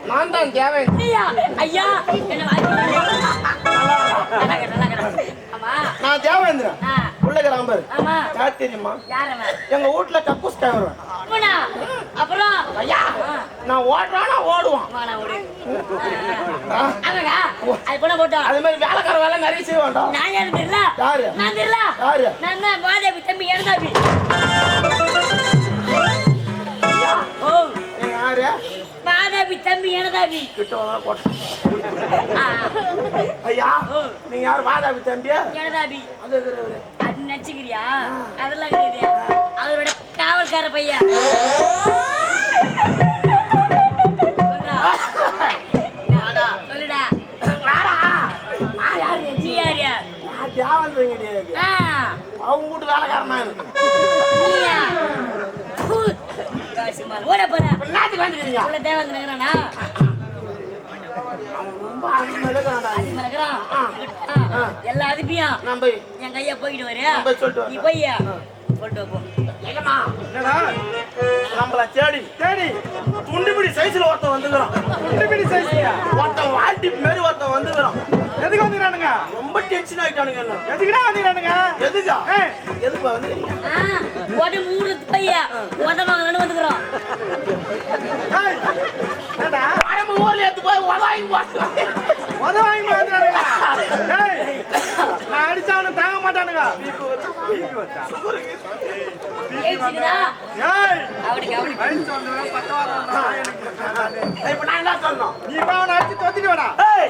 நான் தான் தேவை ஐயா நான் தேவேந்திரன் உள்ளகராம்பர் யார் தெரியுமா? எங்க வீட்டுல கக்கூஸ் வருவேன். அப்புறம் ஐயா நான் ஓடுறானா ஓடுவான். அது மாதிரி வேலைக்கார வேலை நிறைய செய்ய வேண்டாம். யாரு யாரு மாதேவி தம்பி எழுதாபி யாரு மாதேவி தம்பி எழுதாபி ஐயா நீங்க யாரு மாதாவி தம்பி எழுதாபி அது நினைச்சுக்கிறியா? அதெல்லாம் கிடையாது. அவரோட காவல்கார பையன் சொல்லுடா. அவங்க வீட்டு வேலைக்காரனா ஓட போற தேவந்திரா எல்லா அதுப்பியும் என் கையா போயிட்டு வரு. நீ போய்யா போட்டு போ. நம்மள தேடி தேடி துண்டிபிடி சைஸ்ல ஒருத்தன் வந்துக்கிறான். துண்டிபிடி சைஸ்ல ஒருத்தன் வாட்டி மாரி ஒருத்தன் வந்துக்கிறான். எதுக்கு வந்துக்கிறானுங்க? ரொம்ப டென்ஷன் ஆயிட்டானுங்க. எதுக்குடா வந்துக்கிறானுங்க? எதுக்கா எதுக்கு வந்துக்கிறீங்க? ஒரு மூணு பையா உதவாங்கன்னு வந்துக்கிறோம். ஏடா நம்ம ஊர்ல எடுத்து போய் உதவாங்கி வந்துறானுங்க. டேய் நான் அடிச்சானு தாங்க மாட்டானுங்க. ஏய்டா ஏய் அவனுக்கு ரைட் சொன்னா பக்கவாடா எனக்கு. இப்போ நான் என்ன சொல்லணும்? நீ பாவன அடிச்சு தொத்திட்டு வாடா. ஏய்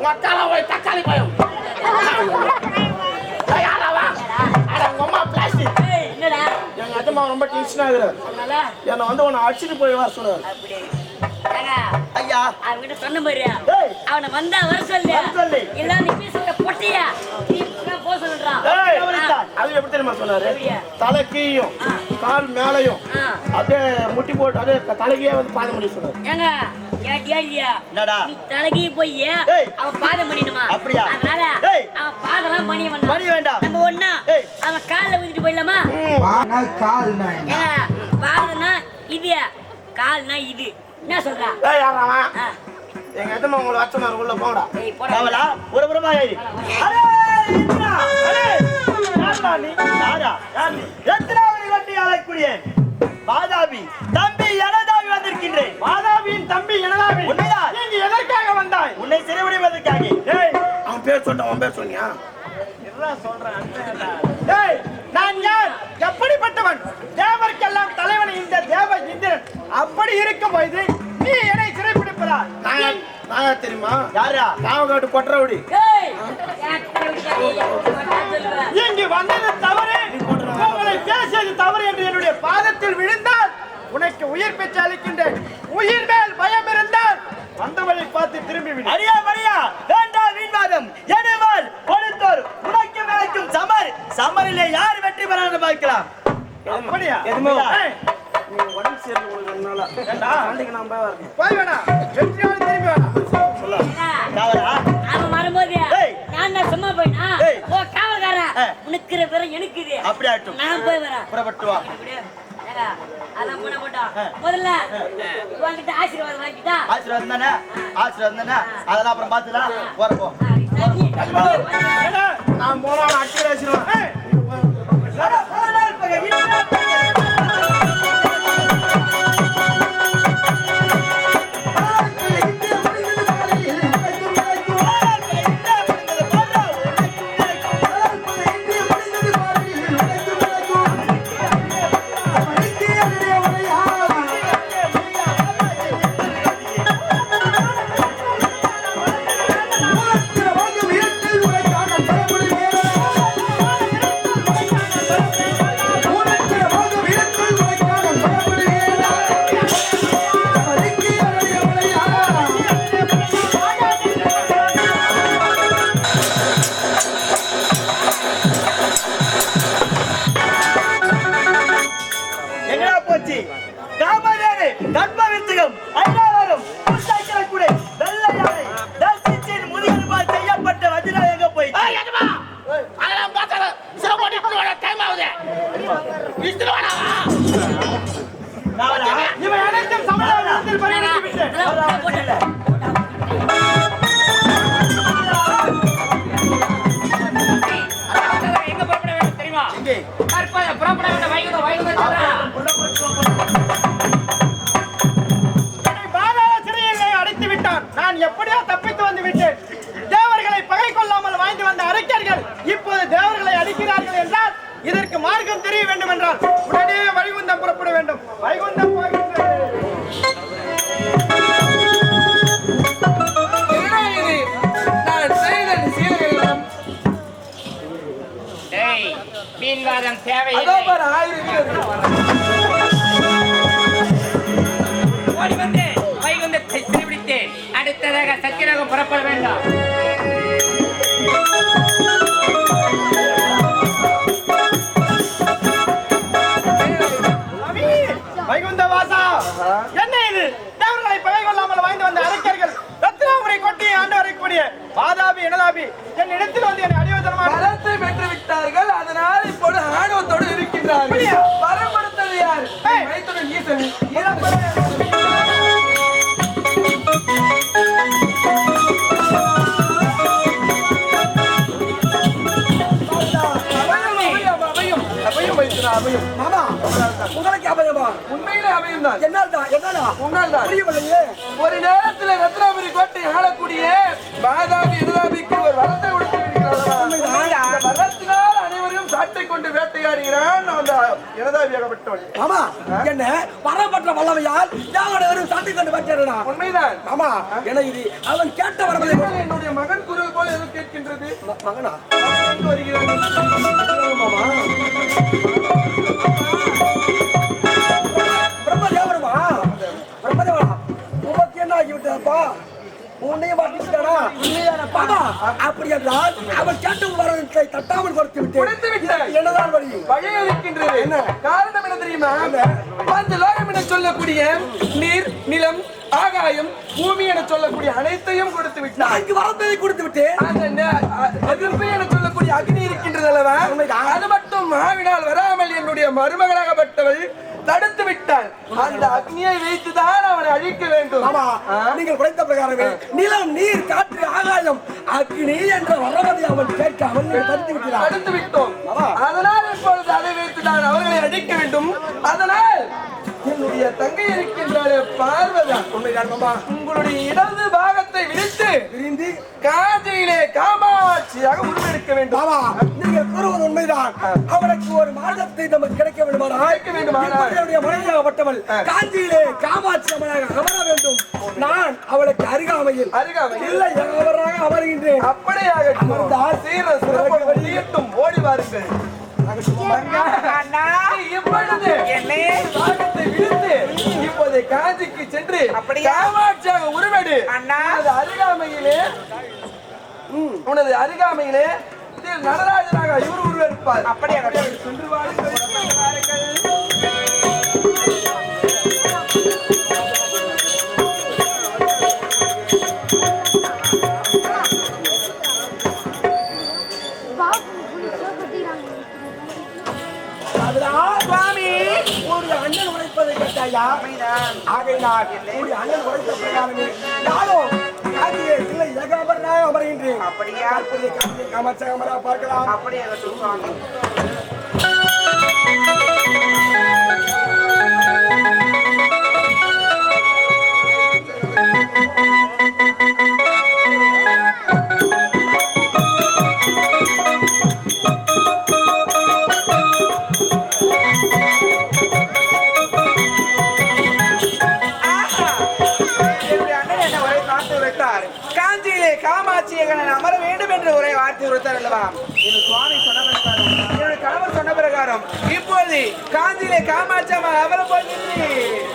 மொத்தல போய் தக்காளி பயம். ஏய் ஆளவா அட உம்மா பிளாஸ்டிக். ஏய் என்னடா எங்க அம்மா ரொம்ப டென்ஷன் ஆகுறாரு. அதனால என்ன வந்து உன்னை அடிச்சிட்டு போய் வர சொன்னாரு. அப்படி ஏங்க ஐயா அவங்கிட்ட சொன்ன மாதிரி அவனை வந்தா வர சொல்லு. இல்ல நீ பீசோட பொட்டியா நீ போ சொல்றா. ஏய் அது எப்படி தெரியுமா சொன்னாரு? தலை கீயும் கால் மேலையும் அதே முட்டி போட்டு அதே தலைக்கே வந்து பாதம் பண்ணி சொன்னாரு. ஏங்க கேட்டியா? என்னடா நீ தலைக்கே போய் அவன் பாதம் பண்ணிடுமா? அப்படியா? அதனால அவன் பாதம்லாம் பண்ணி வேண்டாம். நம்ம ஒண்ணா அவன் கால்ல ஊத்திட்டு போயிடலாமா? கால்னா பாதம்னா இது, கால்னா இது. என்ன சொல்றா? ஏய் யாரா எங்க எதமா உங்களை வச்சனார் உள்ள போடா. ஏய் போடா. அவளா ஒரு புறமா ஏறி. அரே இன்னா அரே யாரா நீ? யார் நீ? எத்தனாவது வண்டி அழைக்கூடிய மாதாவி தம்பி எனதாவி வந்திருக்கின்றேன். மாதாவியின் தம்பி எனதாவி. உண்மைதான். நீ எதற்காக வந்தாய்? உன்னை சிறைபிடிப்பதற்காக. ஏய் அவன் பேர் சொன்னா அவன் பேர் சொன்னியா? என்ன சொல்றேன்? ஏய் நான் யார்? எப்படிப்பட்டவன்? தேவர்க்கெல்லாம் தலைவன் இந்த தேவ இந்திரன். அப்படி இருக்கும் போது நீ என்னை சிறைபிடிப்பதா? நான் தெரியுமா? யாரா? காவகாட்டு கொட்டரவுடி. ஏய் இங்கு வந்தது தவறு, உங்களை பேசியது தவறு என்று என்னுடைய பாதத்தில் விழுந்தால் உனக்கு உயிர் பிச்சை அளிக்கின்றேன். உயிர் மேல் பயம் இருந்தால் வந்தவளை பார்த்து திரும்பி விடு. அரியா மரியா வேண்டாம் வீண்வாதம். எனவால் கொடுத்தோர் உனக்கு மேலும் சமரிலே யார் வெற்றி பெறான்னு பார்க்கலாம். அப்படியா? எதுமோ நீ உடம்பு சேர்ந்து கொடுக்கறதுனால ஏண்டா ஆண்டிக்கு நான் போய் வேணாம். வெற்றியோட திரும்பி வேணாம். அவன் வரும்போது நான் தான் சும்மா போயினா ஓ காவல்காரன் உனக்குற பேர எனக்கு இது. அப்படி ஆட்டும். நான் போய் வரேன். புறப்பட்டு வா. அதான் போன போட்டா முதல்ல உன்கிட்ட ஆசீர்வாதம் வாங்கிட்டா. ஆசீர்வாதம் தானே? ஆசீர்வாதம் தானே? அதெல்லாம் அப்புறம் பார்த்துலாம். போறப்போ நான் போனா அடிச்சு ஆசீர்வாதம். ஆகுது விஷ்ணுவானாவா இவன் அனைத்தும் சமாதானத்தில் பரிமாறிவிட்டு விட்டேன். எங்க புறப்பட வேண்டும் தெரியுமா? எங்கே? புறப்பட வேண்டும் வைகுந்தம் என்னை பாதாள சிறையிலே அடைத்து விட்டான். நான் எப்படியோ தப்பித்து வந்து விட்டேன். தேவர்களை பகை கொள்ளாமல் வாழ்ந்து வந்த அரக்கர்கள் இப்போது தேவர்களை அடிக்கிறார்கள் என்றால் இதற்கு மார்க்கம் தெரிய வேண்டும் என்றால் உடனே வைகுந்தம் புறப்பட வேண்டும். வைகுந்தம் போகின்றேன். வீண்வாதம் தேவையில்லை. ஓடி வந்து வைகுந்தத்தை சிறைபிடித்து அடுத்ததாக சத்தியலோகம் புறப்பட வேண்டும். வைகுந்த வாசா, என்ன இது? தேவர்களை பகை கொள்ளாமல் வாழ்ந்து வந்த அரக்கர்கள் ரத்னாபுரி கொட்டி ஆண்டு வரக்கூடிய வாதாபி எனதாபி என் இடத்தில் வந்து என்னை அடிவதற்கான பலத்தை பெற்று விட்டார்கள். அதனால் இப்போது ஆணவத்தோடு இருக்கின்றார்கள். வரப்படுத்தது யார்? மைத்துனன் ஈசன். உங்களுக்கு அபயமா? உண்மையிலே அபயம் தான். என்னடா ஒரு நேரத்தில் ரத்னாபுரி கோட்டை ஆளக்கூடிய பாதாபி எனதாபிக்கு ஒரு வரத்தை கொடுத்து இருக்கிறார். வரத்தினால் அனைவரையும் சாட்டை கொண்டு வேட்டையாடுகிறான் அந்த எனதாபியாகப்பட்டவன். ஆமா, என்ன வரப்பட்ட வல்லமையால் யாவரும் சாட்டை கொண்டு வேட்டையாடுறா. உண்மைதான். ஆமா, என இது அவன் கேட்ட வரவில்லை. என்னுடைய மகன் குரல் போல எது கேட்கின்றது? மகனா வருகிறான். மாமா பிரம்மதேவரமா? பிரம்மதேவரா, உனக்கு என்ன ஆகிவிட்டப்பா? உன்னையும் மாட்டிட்டானா? பாபா, அப்படி என்றால் அவன் கேட்டு வரத்தை தட்டாமல் கொடுத்து விட்டு என்னதான் வழி இருக்கின்றது? என்ன காரணம் என்ன தெரியுமா? அந்த லோகம் என சொல்லக்கூடிய நீர், நிலம், ஆகாயம், பூமி என சொல்லக்கூடிய அனைத்தையும் கொடுத்து விட்டு அங்கு வரத்தை கொடுத்து விட்டு நெருப்பு என சொல்லக்கூடிய அக்னி இருக்கின்றது அல்லவா? அது மட்டும் மாவினால் வராமல் என்னுடைய மருமகனாகப்பட்டவள் தடுத்து விட்டான். அந்த அக்னியை வைத்துதான் அவனை அழிக்க வேண்டும். நீங்கள் குறைத்த பிரகாரமே நிலம், நீர், காற்று, ஆகாயம், அக்னி என்ற வரவதை அவன் கேட்காமல் தடுத்து விட்டோம். அதனால் இப்பொழுது அதை வைத்துதான் அவர்களை அழிக்க வேண்டும். அதனால் என்னுடைய தங்கை இருக்கின்றாரே பார்வதா, உங்களுடைய இடது பாகத்தை விரிந்து காஞ்சியிலே காமாட்சியாக உருவெடுக்க வேண்டும். நீங்கள் கூறுவது உண்மைதான். அவனுக்கு ஒரு மார்க்கத்தை நமக்கு கிடைக்க வேண்டுமானால் மனைவியாகப்பட்டவள் காஞ்சியிலே காமாட்சி அம்மனாக அமர வேண்டும். நான் அவளுக்கு அருகாமையில் இல்லை அவராக அமர்கின்றேன். அப்படியாக ஓடி வாருங்கள். இப்போது காஞ்சிக்கு சென்று காமாட்சியாக உருவெடு. உனது அருகாமையிலே நடராஜனாக இவர் உருவெடுப்பார். அப்படியாக சென்று வாருங்கள். சுவாமி, ஒரு அண்ணன் உழைப்பதை கேட்டாயா? ஆகையினால் ஒரு அண்ணன் உழைத்த பிரகாரமே நானும் காஞ்சியே இல்லை ஏகாபரனாக அமர்கின்றேன். அப்படியே காமாட்சியாக அமரா பார்க்கலாம். அப்படியே சுவாமி. அமர வேண்டும் என்று ஒரே வார்த்தை உரைத்தார் அல்லவா? சுவாமி என்னுடைய கணவர் சொன்ன பிரகாரம் இப்போது காஞ்சியிலே காமாட்சி அமர போகிறேன்.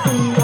சுந்தர